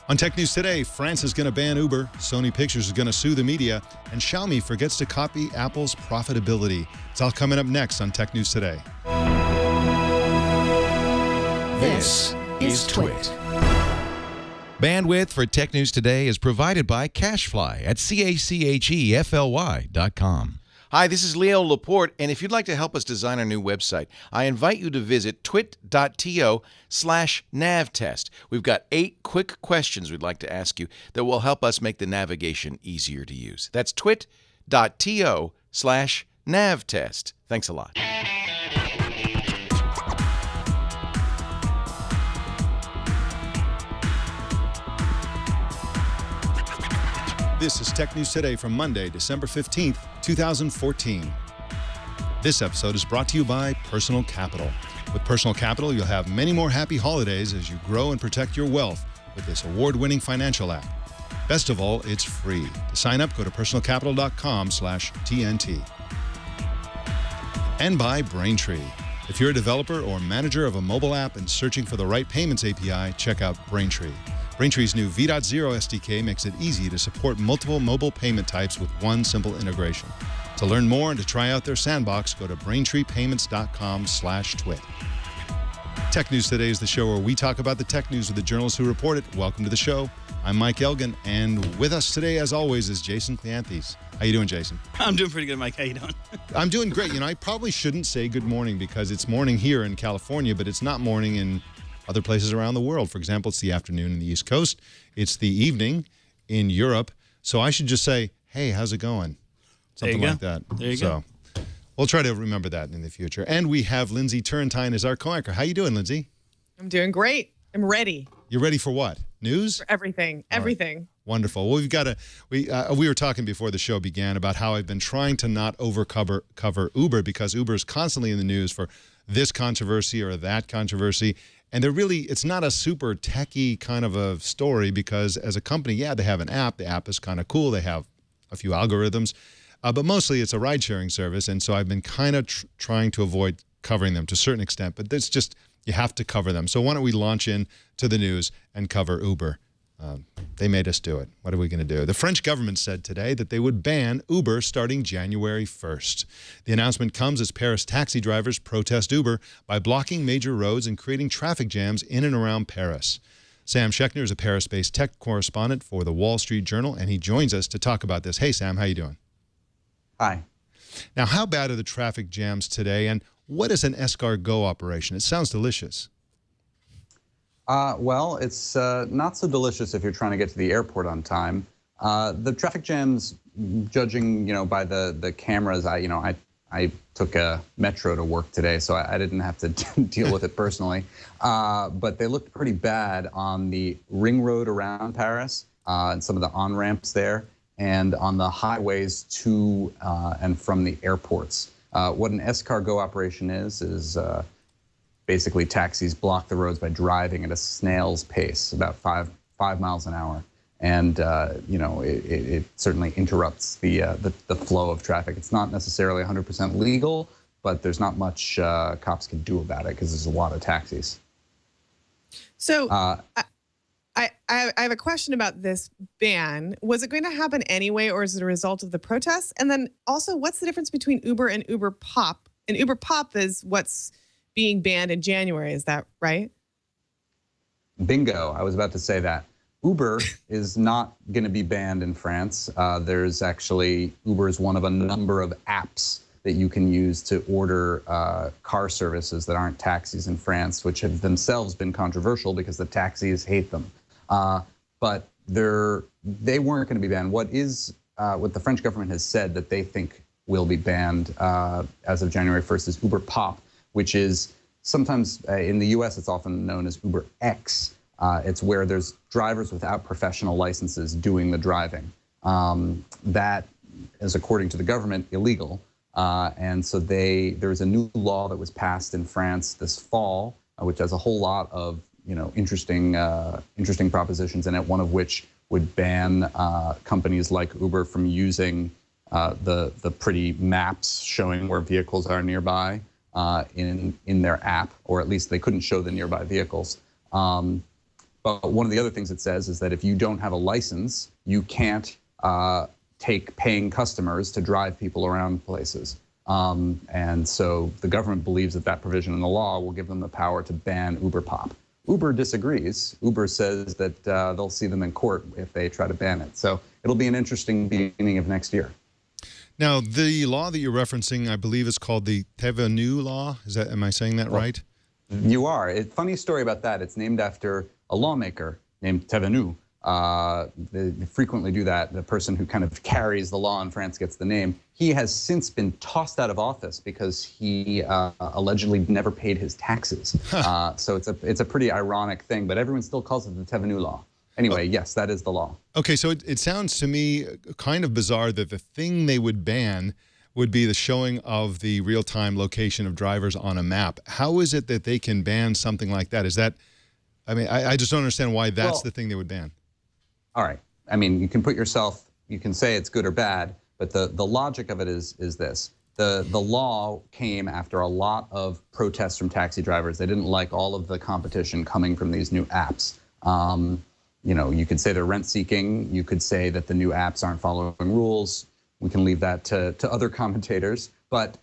On Tech News Today, France is going to ban Uber, Sony Pictures is going to sue the media, and Xiaomi forgets to copy Apple's profitability. It's all coming up next on Tech News Today. This is Twit. Bandwidth for Tech News Today is provided by CashFly at CACHEFLY.com. Hi, this is Leo Laporte, and if you'd like to help us design our new website, I invite you to visit twit.to/navtest. We've got 8 quick questions we'd like to ask you that will help us make the navigation easier to use. That's twit.to/navtest. Thanks a lot. This is Tech News Today from Monday, December 15th, 2014. This episode is brought to you by Personal Capital. With Personal Capital, you'll have many more happy holidays as you grow and protect your wealth with this award-winning financial app. Best of all, it's free. To sign up, go to personalcapital.com/TNT. And by Braintree. If you're a developer or manager of a mobile app and searching for the right payments API, check out Braintree. Braintree's new V.0 SDK makes it easy to support multiple mobile payment types with one simple integration. To learn more and to try out their sandbox, go to braintreepayments.com/twit. Tech News Today is the show where we talk about the tech news with the journalists who report it. Welcome to the show. I'm Mike Elgan, and with us today, as always, is Jason Cleanthes. How you doing, Jason? I'm doing pretty good, Mike. How you doing? I'm doing great. You know, I probably shouldn't say good morning because it's morning here in California, but it's not morning in other places around the world. For example, it's the afternoon in the East Coast. It's the evening in Europe. So I should just say, hey, how's it going? Something like that. There you go. We'll try to remember that in the future. And we have Lindsey Turrentine as our co-anchor. How you doing, Lindsey? I'm doing great. I'm ready. You're ready for what? News? For everything. Everything. Right. Wonderful. Well, we've got we were talking before the show began about how I've been trying to not cover Uber because Uber is constantly in the news for this controversy or that controversy. And it's not a super techie kind of a story because as a company, yeah, they have an app. The app is kind of cool. They have a few algorithms, but mostly it's a ride-sharing service. And so I've been kind of trying to avoid covering them to a certain extent, but it's just, you have to cover them. So why don't we launch into the news and cover Uber? They made us do it. What are we going to do? The French government said today that they would ban Uber starting January 1st. The announcement comes as Paris taxi drivers protest Uber by blocking major roads and creating traffic jams in and around Paris. Sam Schechner is a Paris-based tech correspondent for the Wall Street Journal, and he joins us to talk about this. Hey, Sam, how you doing? Hi. Now, how bad are the traffic jams today, and what is an escargot operation? It sounds delicious. Well, it's not so delicious if you're trying to get to the airport on time. The traffic jams, judging by the cameras, I took a metro to work today, so I didn't have to deal with it personally. But they looked pretty bad on the ring road around Paris and some of the on-ramps there, and on the highways to and from the airports. What an escargot operation is basically taxis block the roads by driving at a snail's pace, about five miles an hour, and it certainly interrupts the flow of traffic. It's not necessarily 100% legal, but there's not much cops can do about it because there's a lot of taxis. So I have a question about this ban. Was it going to happen anyway, or is it a result of the protests? And then also, what's the difference between Uber and Uber Pop? And Uber Pop is what's being banned in January, is that right? Bingo, I was about to say that. Uber is not going to be banned in France. There's actually, Uber is one of a number of apps that you can use to order car services that aren't taxis in France, which have themselves been controversial because the taxis hate them. But they weren't going to be banned. What the French government has said that they think will be banned as of January 1st is Uber Pop, which is sometimes in the US, it's often known as Uber X. It's where there's drivers without professional licenses doing the driving. That is, according to the government, illegal. And so there's a new law that was passed in France this fall, which has a whole lot of interesting propositions in it, one of which would ban companies like Uber from using the pretty maps showing where vehicles are nearby in their app, or at least they couldn't show the nearby vehicles. But one of the other things it says is that if you don't have a license, you can't take paying customers to drive people around places. And so the government believes that that provision in the law will give them the power to ban Uber Pop. Uber disagrees. Uber says that they'll see them in court if they try to ban it. So it'll be an interesting beginning of next year. Now, the law that you're referencing, I believe, is called the Tevenu law. Am I saying that right? You are. Funny story about that. It's named after a lawmaker named Tevenu. They frequently do that. The person who kind of carries the law in France gets the name. He has since been tossed out of office because he allegedly never paid his taxes. So it's a pretty ironic thing, but everyone still calls it the Tevenu law. Anyway, yes, that is the law. Okay, so it sounds to me kind of bizarre that the thing they would ban would be the showing of the real-time location of drivers on a map. How is it that they can ban something like that? Is that, I mean, I just don't understand why that's the thing they would ban. All right. I mean, you can put yourself, you can say it's good or bad, but the logic of it is this. The law came after a lot of protests from taxi drivers. They didn't like all of the competition coming from these new apps. You know, you could say they're rent seeking. You could say that the new apps aren't following rules. We can leave that to other commentators. But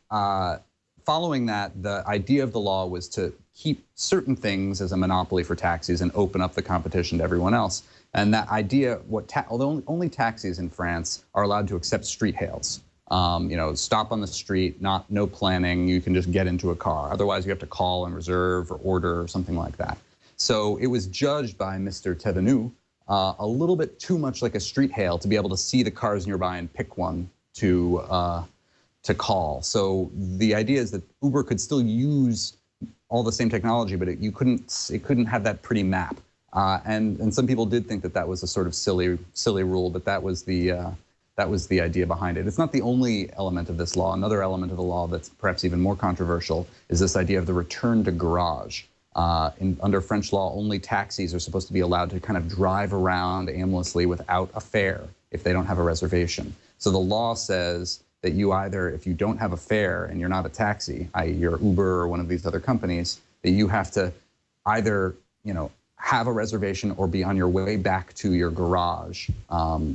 following that, the idea of the law was to keep certain things as a monopoly for taxis and open up the competition to everyone else. And that idea, although only taxis in France are allowed to accept street hails. You know, stop on the street, no planning, you can just get into a car. Otherwise, you have to call and reserve or order or something like that. So it was judged by Mr. Tevenu a little bit too much like a street hail to be able to see the cars nearby and pick one to call. So the idea is that Uber could still use all the same technology, but it couldn't have that pretty map. And some people did think that that was a sort of silly rule, but that was the idea behind it. It's not the only element of this law. Another element of the law that's perhaps even more controversial is this idea of the return to garage. Under French law, only taxis are supposed to be allowed to kind of drive around aimlessly without a fare if they don't have a reservation. So the law says that you either, if you don't have a fare and you're not a taxi, i.e. you're Uber or one of these other companies, that you have to either, you know, have a reservation or be on your way back to your garage,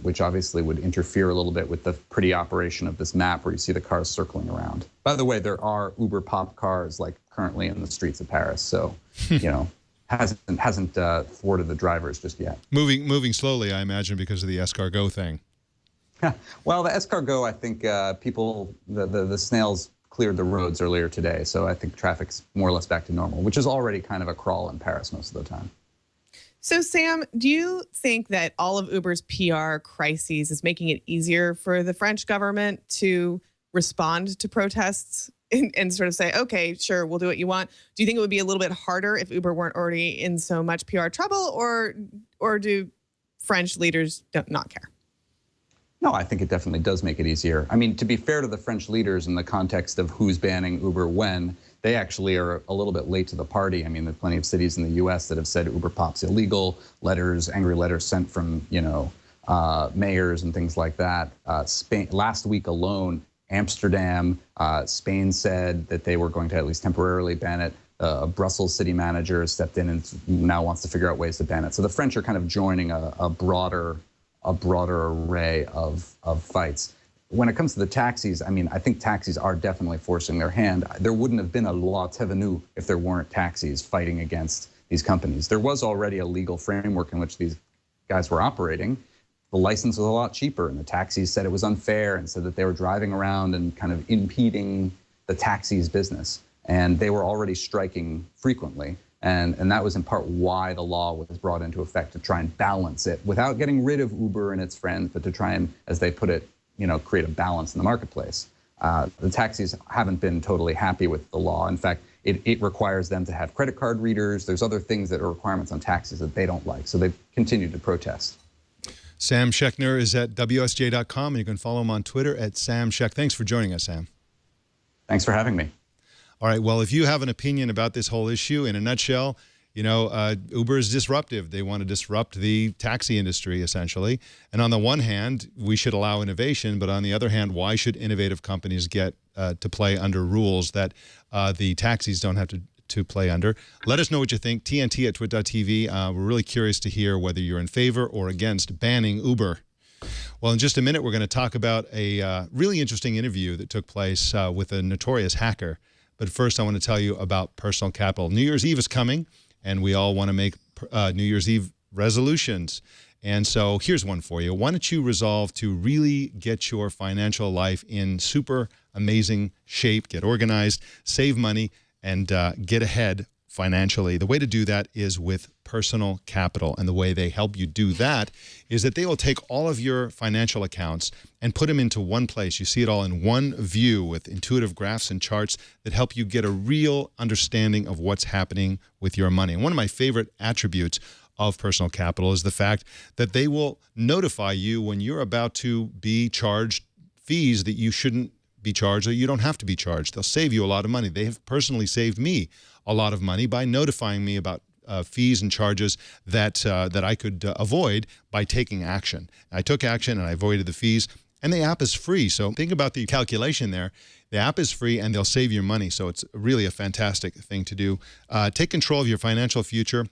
which obviously would interfere a little bit with the pretty operation of this map where you see the cars circling around. By the way, there are Uber Pop cars like currently in the streets of Paris, so you know, hasn't thwarted the drivers just yet. Moving slowly, I imagine, because of the escargot thing. Well, the escargot, I think the snails cleared the roads earlier today, so I think traffic's more or less back to normal, which is already kind of a crawl in Paris most of the time. So, Sam, do you think that all of Uber's PR crises is making it easier for the French government to respond to protests and sort of say, okay, sure, we'll do what you want? Do you think it would be a little bit harder if Uber weren't already in so much PR trouble, or do French leaders not care? No, I think it definitely does make it easier. I mean, to be fair to the French leaders in the context of who's banning Uber when, they actually are a little bit late to the party. I mean, there are plenty of cities in the U.S. that have said Uber Pop's illegal, angry letters sent from, you know, mayors and things like that. Spain, last week alone, Amsterdam, Spain said that they were going to at least temporarily ban it. A Brussels city manager stepped in and now wants to figure out ways to ban it. So the French are kind of joining a broader array of fights. When it comes to the taxis, I mean, I think taxis are definitely forcing their hand. There wouldn't have been a loi Tevenu if there weren't taxis fighting against these companies. There was already a legal framework in which these guys were operating. The license was a lot cheaper, and the taxis said it was unfair and said that they were driving around and kind of impeding the taxis' business. And they were already striking frequently. And that was in part why the law was brought into effect, to try and balance it without getting rid of Uber and its friends, but to try and, as they put it, you know, create a balance in the marketplace. The taxis haven't been totally happy with the law. In fact, it requires them to have credit card readers. There's other things that are requirements on taxis that they don't like. So they've continued to protest. Sam Schechner is at WSJ.com, and you can follow him on Twitter at Sam Schech. Thanks for joining us, Sam. Thanks for having me. All right, well, if you have an opinion about this whole issue, in a nutshell, you know, Uber is disruptive. They want to disrupt the taxi industry, essentially. And on the one hand, we should allow innovation, but on the other hand, why should innovative companies get to play under rules that the taxis don't have to play under. Let us know what you think. TNT@twit.tv. We're really curious to hear whether you're in favor or against banning Uber. Well, in just a minute, we're going to talk about a really interesting interview that took place with a notorious hacker. But first, I want to tell you about Personal Capital. New Year's Eve is coming, and we all want to make New Year's Eve resolutions. And so here's one for you. Why don't you resolve to really get your financial life in super amazing shape, get organized, save money, and get ahead financially? The way to do that is with Personal Capital. And the way they help you do that is that they will take all of your financial accounts and put them into one place. You see it all in one view with intuitive graphs and charts that help you get a real understanding of what's happening with your money. And one of my favorite attributes of Personal Capital is the fact that they will notify you when you're about to be charged fees that you shouldn't be charged or you don't have to be charged. They'll save you a lot of money. They have personally saved me a lot of money by notifying me about fees and charges that I could avoid by taking action. I took action and I avoided the fees, and the app is free. So think about the calculation there. The app is free and they'll save your money. So it's really a fantastic thing to do. Take control of your financial future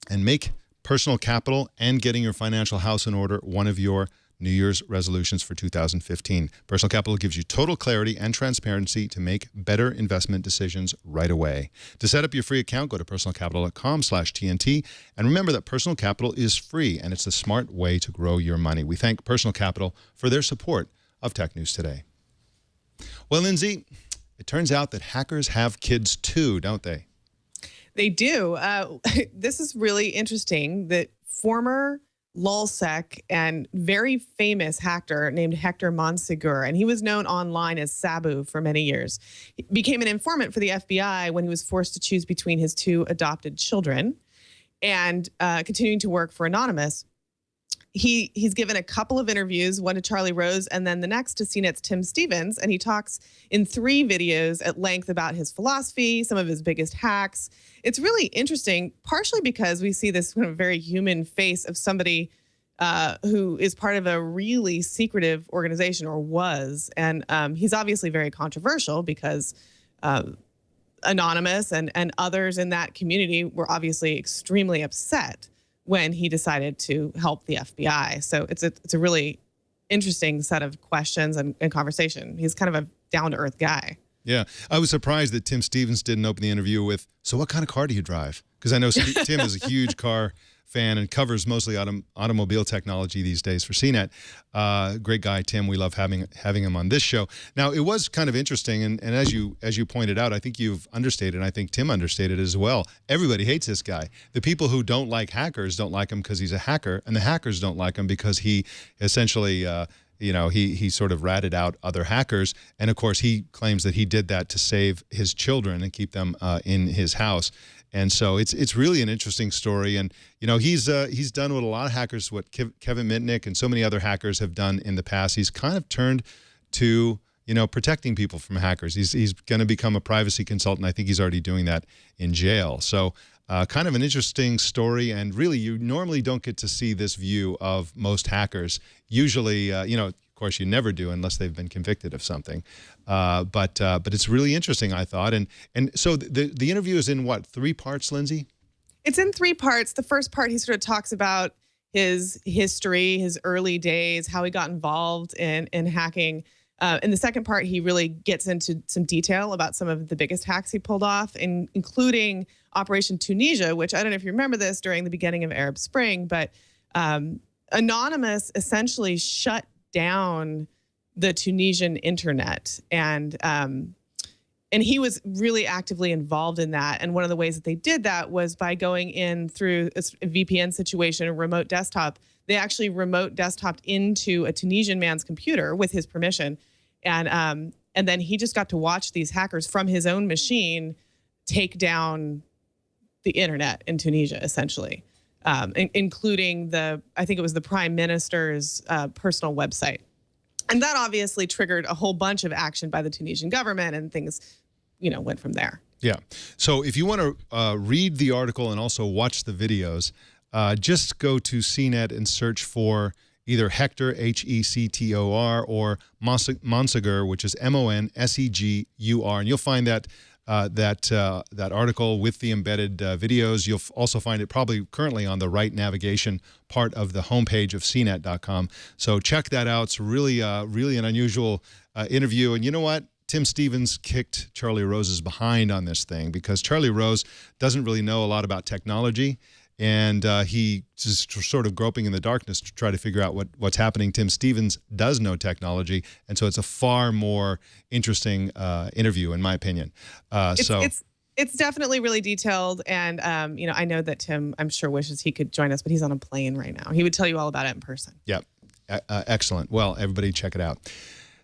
and make Personal Capital and getting your financial house in order one of your New Year's resolutions for 2015. Personal Capital gives you total clarity and transparency to make better investment decisions right away. To set up your free account, go to personalcapital.com/TNT. And remember that Personal Capital is free, and it's a smart way to grow your money. We thank Personal Capital for their support of Tech News Today. Well, Lindsey, it turns out that hackers have kids too, don't they? They do. This is really interesting that former LulzSec and very famous hacker named Hector Monsegur, and he was known online as Sabu for many years, he became an informant for the FBI when he was forced to choose between his two adopted children and continuing to work for Anonymous. He's given a couple of interviews, one to Charlie Rose and then the next to CNET's Tim Stevens, and he talks in 3 videos at length about his philosophy, some of his biggest hacks. It's really interesting, partially because we see this kind of very human face of somebody who is part of a really secretive organization, or was, and he's obviously very controversial because Anonymous and others in that community were obviously extremely upset when he decided to help the FBI. So it's a really interesting set of questions and conversation. He's kind of a down-to-earth guy. Yeah, I was surprised that Tim Stevens didn't open the interview with, so what kind of car do you drive? Because I know Tim is a huge car fan and covers mostly automobile technology these days for CNET. Great guy, Tim. We love having him on this show. Now, it was kind of interesting, and as you pointed out, I think you've understated, and I think Tim understated as well. Everybody hates this guy. The people who don't like hackers don't like him because he's a hacker, and the hackers don't like him because he essentially he sort of ratted out other hackers. And of course, he claims that he did that to save his children and keep them in his house. And so it's really an interesting story. And, he's done what a lot of hackers, what Kevin Mitnick and so many other hackers have done in the past. He's kind of turned to, protecting people from hackers. He's going to become a privacy consultant. I think he's already doing that in jail. So kind of an interesting story, and really you normally don't get to see this view of most hackers. Usually, of course, you never do unless they've been convicted of something. But it's really interesting, I thought. And so the interview is in what, 3 parts, Lindsey? It's in 3 parts. The first part, he sort of talks about his history, his early days, how he got involved in hacking. In the second part, he really gets into some detail about some of the biggest hacks he pulled off, including Operation Tunisia, which I don't know if you remember this during the beginning of Arab Spring, but Anonymous essentially shut down the Tunisian internet, and he was really actively involved in that. And one of the ways that they did that was by going in through a VPN situation, a remote desktop. They actually remote desktoped into a Tunisian man's computer with his permission. And then he just got to watch these hackers from his own machine take down the internet in Tunisia, essentially, including I think it was the prime minister's personal website. And that obviously triggered a whole bunch of action by the Tunisian government, and things, went from there. Yeah. So if you want to read the article and also watch the videos, just go to CNET and search for either Hector, Hector, or Monsegur, which is Monsegur, and you'll find that that article with the embedded videos. You'll also find it probably currently on the right navigation part of the homepage of cnet.com. So check that out. It's really an unusual interview. And you know what? Tim Stevens kicked Charlie Rose's behind on this thing because Charlie Rose doesn't really know a lot about technology. And he just sort of groping in the darkness to try to figure out what's happening. Tim Stevens does know technology, and so it's a far more interesting interview, in my opinion. It's definitely really detailed, and I know that Tim, I'm sure, wishes he could join us, but he's on a plane right now. He would tell you all about it in person. Yep, excellent. Well, everybody check it out.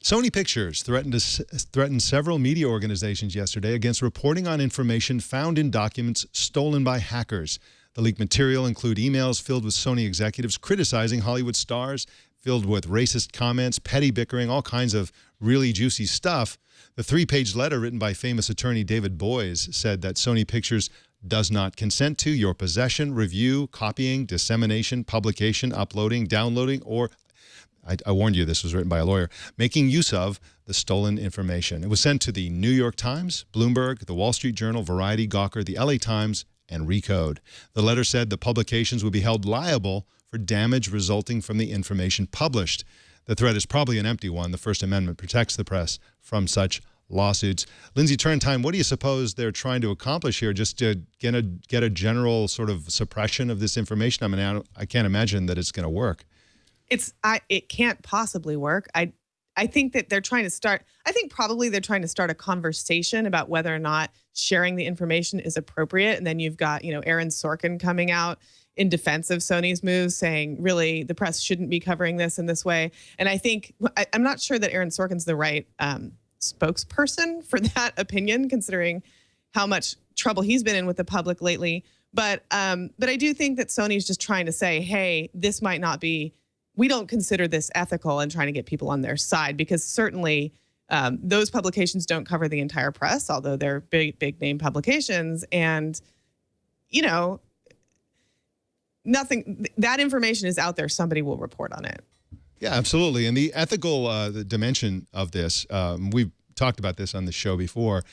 Sony Pictures threatened several media organizations yesterday against reporting on information found in documents stolen by hackers. The leaked material include emails filled with Sony executives criticizing Hollywood stars, filled with racist comments, petty bickering, all kinds of really juicy stuff. The 3-page letter written by famous attorney David Boies said that Sony Pictures does not consent to your possession, review, copying, dissemination, publication, uploading, downloading, or I warned you this was written by a lawyer, making use of the stolen information. It was sent to the New York Times, Bloomberg, the Wall Street Journal, Variety, Gawker, the LA Times, and Recode. The letter said the publications would be held liable for damage resulting from the information published. The threat is probably an empty one. The First Amendment protects the press from such lawsuits. Lindsey, Turrentine, what do you suppose they're trying to accomplish here? Just to get a general sort of suppression of this information? I mean, I can't imagine that it's going to work. It can't possibly work. I think that they're trying to start, probably they're trying to start a conversation about whether or not sharing the information is appropriate. And then you've got, Aaron Sorkin coming out in defense of Sony's moves, saying, really, the press shouldn't be covering this in this way. And I'm not sure that Aaron Sorkin's the right spokesperson for that opinion, considering how much trouble he's been in with the public lately. But I do think that Sony's just trying to say, hey, this might not be, we don't consider this ethical, and trying to get people on their side, because certainly those publications don't cover the entire press, although they're big name publications. And, that information is out there. Somebody will report on it. Yeah, absolutely. And the ethical the dimension of this, we've talked about this on the show before,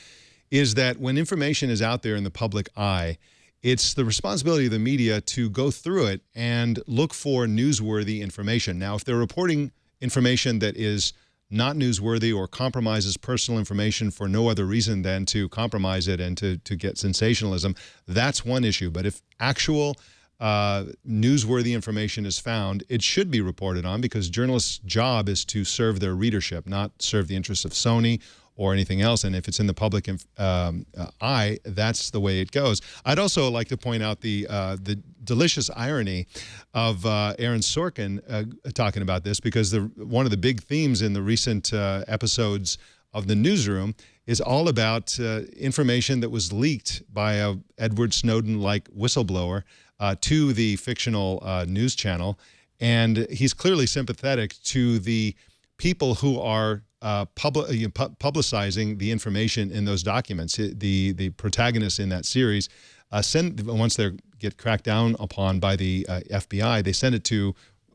is that when information is out there in the public eye, it's the responsibility of the media to go through it and look for newsworthy information. Now, if they're reporting information that is not newsworthy or compromises personal information for no other reason than to compromise it and to get sensationalism, that's one issue. But if actual newsworthy information is found, it should be reported on, because journalists' job is to serve their readership, not serve the interests of Sony or anything else. And if it's in the public eye, that's the way it goes. I'd also like to point out the delicious irony of Aaron Sorkin talking about this, because one of the big themes in the recent episodes of The Newsroom is all about information that was leaked by a Edward Snowden-like whistleblower to the fictional news channel. And he's clearly sympathetic to the people who are publicizing the information in those documents. The protagonists in that series once they get cracked down upon by the FBI, they send it to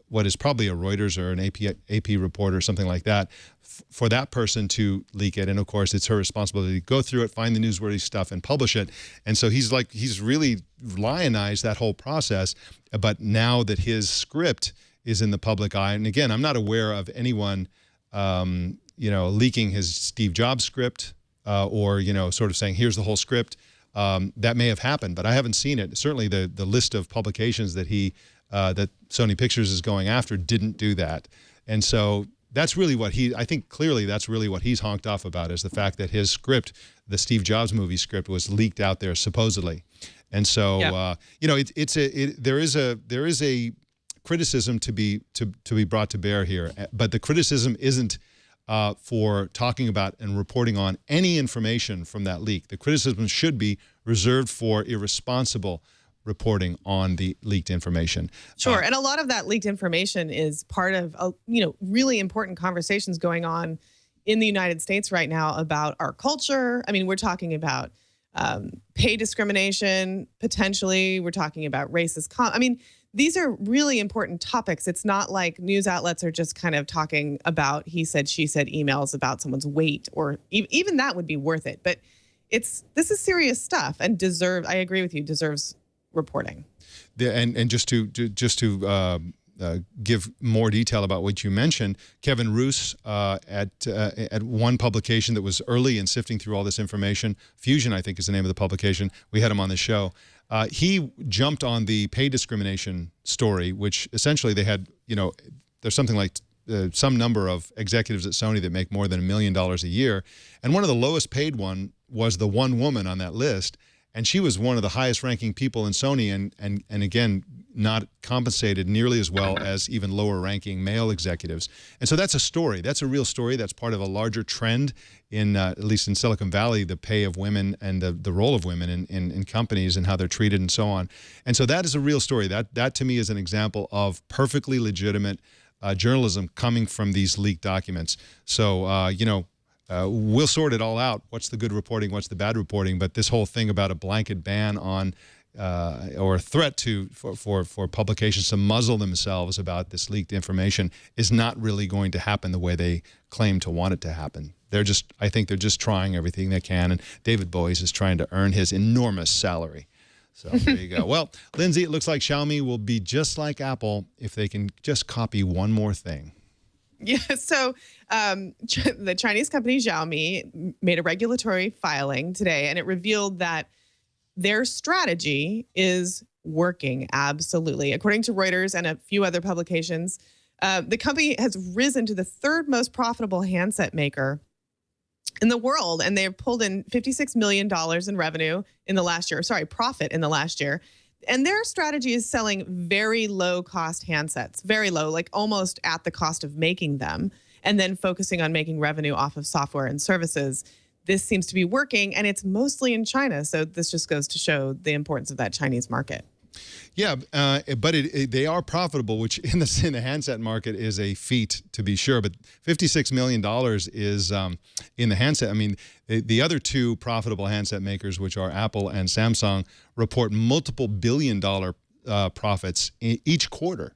what is probably a Reuters or an AP report or something like that, for that person to leak it. And of course, it's her responsibility to go through it, find the newsworthy stuff, and publish it. And so he's really lionized that whole process. But now that his script is in the public eye, and again, I'm not aware of anyone leaking his Steve Jobs script or, sort of saying, here's the whole script. That may have happened, but I haven't seen it. Certainly the list of publications that that Sony Pictures is going after didn't do that. And so that's really what I think clearly that's really what he's honked off about, is the fact that his script, the Steve Jobs movie script, was leaked out there supposedly. And so, there is a criticism to be brought to bear here, but the criticism isn't for talking about and reporting on any information from that leak. The criticism should be reserved for irresponsible reporting on the leaked information. Sure, and a lot of that leaked information is part of really important conversations going on in the United States right now about our culture. I mean, we're talking about pay discrimination, potentially. We're talking about racist these are really important topics. It's not like news outlets are just kind of talking about he said, she said emails about someone's weight, or even that would be worth it. But this is serious stuff and I agree with you, deserves reporting. And just to give more detail about what you mentioned, Kevin Roos at one publication that was early in sifting through all this information, Fusion I think is the name of the publication, we had him on the show, he jumped on the pay discrimination story, which essentially they had, there's something like some number of executives at Sony that make more than $1 million a year, and one of the lowest paid one was the one woman on that list, and she was one of the highest ranking people in Sony, and again, not compensated nearly as well as even lower ranking male executives. And so that's a story. That's a real story. That's part of a larger trend in, at least in Silicon Valley, the pay of women and the role of women in companies and how they're treated and so on. And so that is a real story. That to me is an example of perfectly legitimate journalism coming from these leaked documents. So, we'll sort it all out. What's the good reporting? What's the bad reporting? But this whole thing about a blanket ban on or a threat for publications to muzzle themselves about this leaked information is not really going to happen the way they claim to want it to happen. I think they're just trying everything they can, and David Boies is trying to earn his enormous salary. So there you go. Well, Lindsey, it looks like Xiaomi will be just like Apple if they can just copy one more thing. Yeah, so the Chinese company Xiaomi made a regulatory filing today, and it revealed that their strategy is working, absolutely. According to Reuters and a few other publications, the company has risen to the third most profitable handset maker in the world, and they have pulled in $56 million in revenue in the last year, profit in the last year. And their strategy is selling very low-cost handsets, very low, like almost at the cost of making them, and then focusing on making revenue off of software and services. This seems to be working, and it's mostly in China. So this just goes to show the importance of that Chinese market. Yeah, but they are profitable, which in the handset market is a feat to be sure. But $56 million is in the handset. I mean, the other two profitable handset makers, which are Apple and Samsung, report multiple billion-dollar profits each quarter,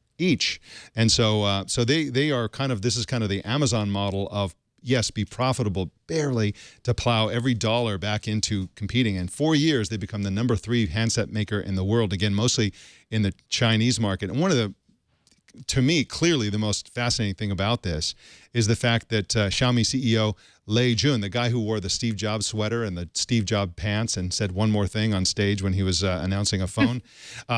and so they are this is kind of the Amazon model of, yes, be profitable barely to plow every dollar back into competing. In 4 years, they become the #3 handset maker in the world, again, mostly in the Chinese market. And one of the, to me, clearly the most fascinating thing about this is the fact that Xiaomi CEO Lei Jun, the guy who wore the Steve Jobs sweater and the Steve Jobs pants and said one more thing on stage when he was announcing a phone,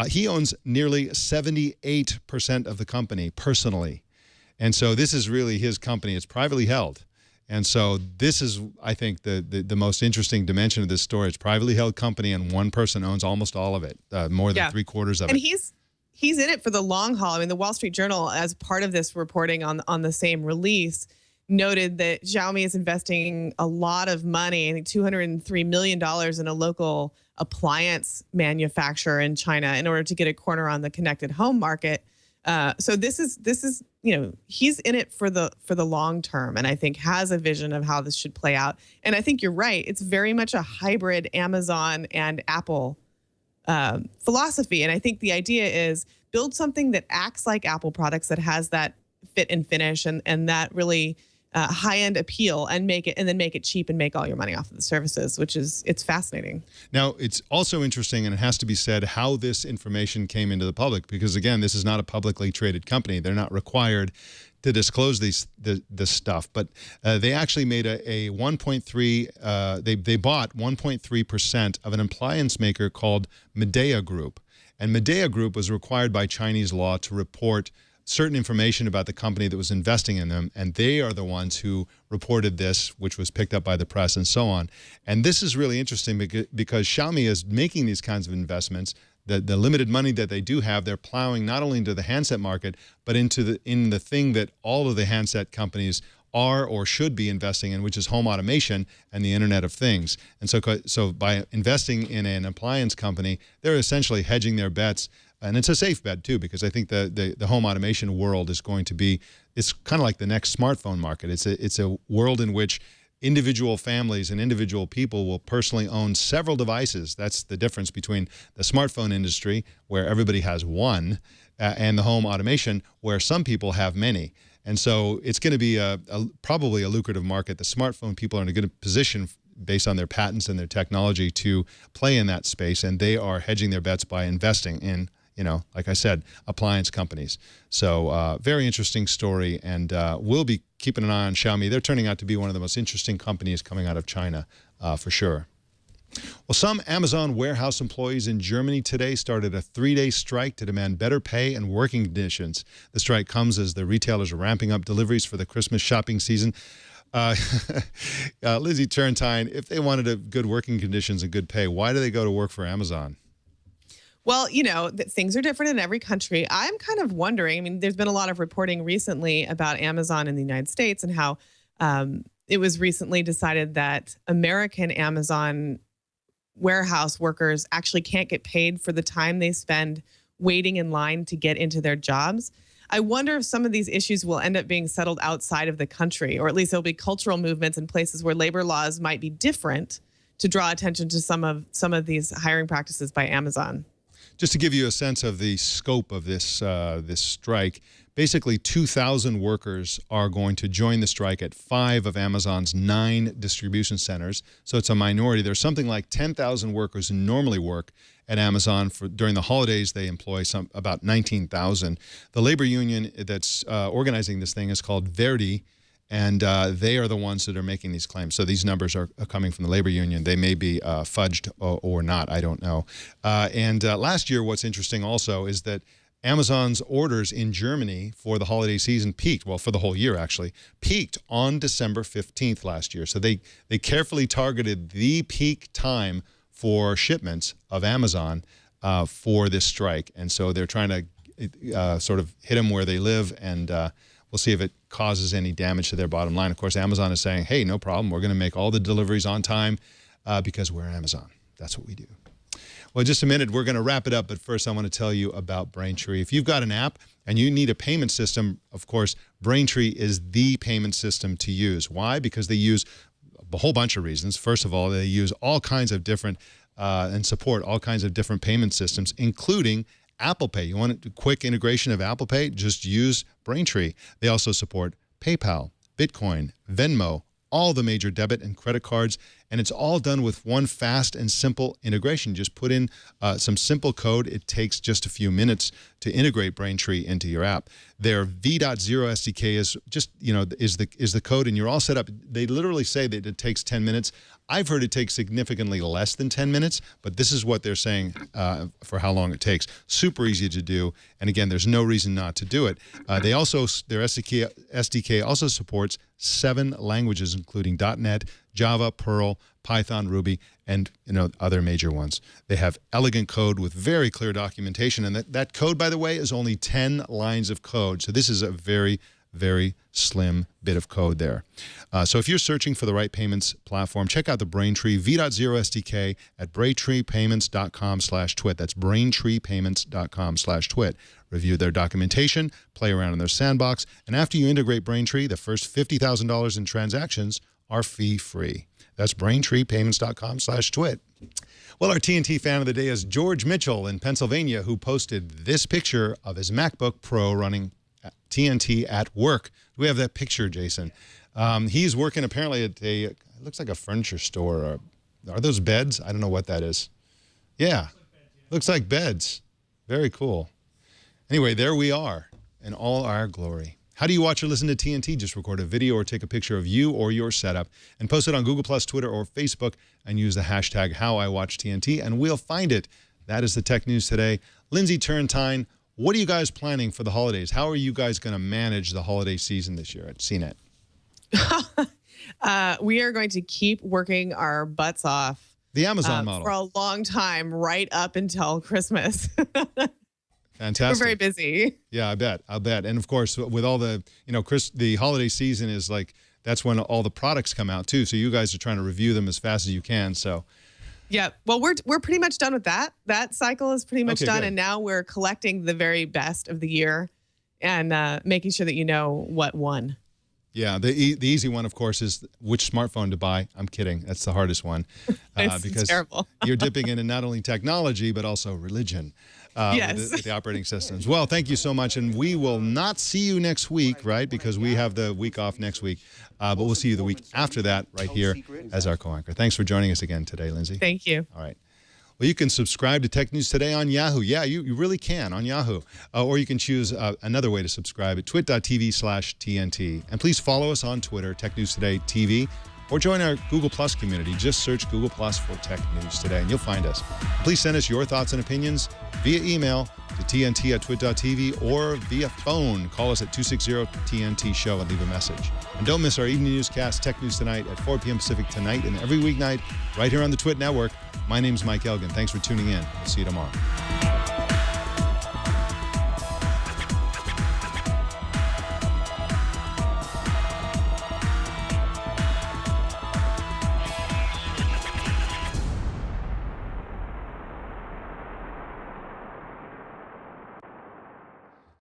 he owns nearly 78% of the company personally. And so this is really his company. It's privately held. And so this is, I think, the most interesting dimension of this story. It's a privately held company, and one person owns almost all of it, more than 3/4 of it. And he's in it for the long haul. I mean, the Wall Street Journal, as part of this reporting on the same release, noted that Xiaomi is investing a lot of money, I think $203 million in a local appliance manufacturer in China in order to get a corner on the connected home market. So this is he's in it for the long term, and I think has a vision of how this should play out. And I think you're right; it's very much a hybrid Amazon and Apple philosophy. And I think the idea is build something that acts like Apple products, that has that fit and finish and that really high-end appeal, and then make it cheap and make all your money off of the services, it's fascinating. Now, it's also interesting, and it has to be said, how this information came into the public, because again, this is not a publicly traded company. They're not required to disclose this stuff, but they actually made a 1.3, they bought 1.3% of an appliance maker called Midea Group. And Midea Group was required by Chinese law to report certain information about the company that was investing in them, and they are the ones who reported this, which was picked up by the press and so on. And this is really interesting because Xiaomi is making these kinds of investments. The limited money that they do have, they're plowing not only into the handset market, but into the thing that all of the handset companies are or should be investing in, which is home automation and the Internet of Things. And so by investing in an appliance company, they're essentially hedging their bets. And it's a safe bet, too, because I think the home automation world is going to be, it's kind of like the next smartphone market. It's a world in which individual families and individual people will personally own several devices. That's the difference between the smartphone industry, where everybody has one, and the home automation, where some people have many. And so it's going to be probably a lucrative market. The smartphone people are in a good position based on their patents and their technology to play in that space, and they are hedging their bets by investing in, like I said, appliance companies. So very interesting story, and we'll be keeping an eye on Xiaomi. They're turning out to be one of the most interesting companies coming out of China, for sure. Well, some Amazon warehouse employees in Germany today started a 3-day strike to demand better pay and working conditions. The strike comes as the retailers are ramping up deliveries for the Christmas shopping season. Lindsey, Turrentine, if they wanted good working conditions and good pay, why do they go to work for Amazon? Well, things are different in every country. I'm kind of wondering, I mean, there's been a lot of reporting recently about Amazon in the United States and how it was recently decided that American Amazon warehouse workers actually can't get paid for the time they spend waiting in line to get into their jobs. I wonder if some of these issues will end up being settled outside of the country, or at least there'll be cultural movements in places where labor laws might be different to draw attention to some of these hiring practices by Amazon. Just to give you a sense of the scope of this this strike, basically 2,000 workers are going to join the strike at 5 of Amazon's 9 distribution centers. So it's a minority. There's something like 10,000 workers who normally work at Amazon. During the holidays, they employ about 19,000. The labor union that's organizing this thing is called Verdi, and they are the ones that are making these claims. So these numbers are coming from the labor union. They may be fudged or not. I don't know. And last year, what's interesting also is that Amazon's orders in Germany for the holiday season peaked, well, for the whole year actually, peaked on December 15th last year. So they carefully targeted the peak time for shipments of Amazon for this strike. And so they're trying to sort of hit them where they live, and we'll see if it causes any damage to their bottom line. Of course, Amazon is saying, hey, no problem. We're going to make all the deliveries on time because we're Amazon. That's what we do. Well, just a minute, we're going to wrap it up, but first I want to tell you about Braintree. If you've got an app and you need a payment system, of course, Braintree is the payment system to use. Why? Because they use a whole bunch of reasons. First of all, they use all kinds of different and support all kinds of different payment systems, including Apple Pay. You want a quick integration of Apple Pay? Just use Braintree. They also support PayPal, Bitcoin, Venmo, all the major debit and credit cards, and it's all done with one fast and simple integration. Just put in some simple code. It takes just a few minutes to integrate Braintree into your app. Their V.0 SDK is just, is the code, and you're all set up. They literally say that it takes 10 minutes. I've heard it takes significantly less than 10 minutes, but this is what they're saying for how long it takes. Super easy to do, and again, there's no reason not to do it. Their SDK also supports 7 languages, including .NET, Java, Perl, Python, Ruby, and other major ones. They have elegant code with very clear documentation, and that code, by the way, is only 10 lines of code. So this is a very, very slim bit of code there. So if you're searching for the right payments platform, check out the Braintree V.0 SDK at braintreepayments.com/twit. That's braintreepayments.com/twit. Review their documentation, play around in their sandbox, and after you integrate Braintree, the first $50,000 in transactions are fee-free. That's braintreepayments.com/twit. Well, our TNT fan of the day is George Mitchell in Pennsylvania, who posted this picture of his MacBook Pro running TNT at work. We have that picture, Jason. He's working apparently at it looks like a furniture store. Are those beds? I don't know what that is. Yeah, looks like beds. Very cool. Anyway, there we are in all our glory. How do you watch or listen to TNT? Just record a video or take a picture of you or your setup and post it on Google+, Twitter, or Facebook, and use the hashtag HowIWatchTNT, and we'll find it. That is the tech news today. Lindsey, Turrentine, what are you guys planning for the holidays? How are you guys going to manage the holiday season this year at CNET? We are going to keep working our butts off. The Amazon model. For a long time, right up until Christmas. Fantastic. We're very busy. Yeah, I'll bet. And of course, with all the, the holiday season is like, that's when all the products come out too. So you guys are trying to review them as fast as you can. So. Yeah, well, we're pretty much done with that. That cycle is pretty much done. Good. And now we're collecting the very best of the year and making sure that you know what won. Yeah, the easy one, of course, is which smartphone to buy. I'm kidding. That's the hardest one It's because terrible. you're dipping into not only technology, but also religion. Yes. with the operating systems. Well, thank you so much. And we will not see you next week, right? Because we have the week off next week. But we'll see you the week after that right here as our co-anchor. Thanks for joining us again today, Lindsey. Thank you. All right. Well, you can subscribe to Tech News Today on Yahoo. Yeah, you really can on Yahoo. Or you can choose another way to subscribe at twit.tv/TNT. And please follow us on Twitter, Tech News Today TV, or join our Google Plus community. Just search Google Plus for Tech News Today, and you'll find us. Please send us your thoughts and opinions via email to tnt@twit.tv or via phone. Call us at 260-TNT-SHOW and leave a message. And don't miss our evening newscast, Tech News Tonight, at 4 p.m. Pacific tonight and every weeknight right here on the Twit Network. My name's Mike Elgan. Thanks for tuning in. We'll see you tomorrow.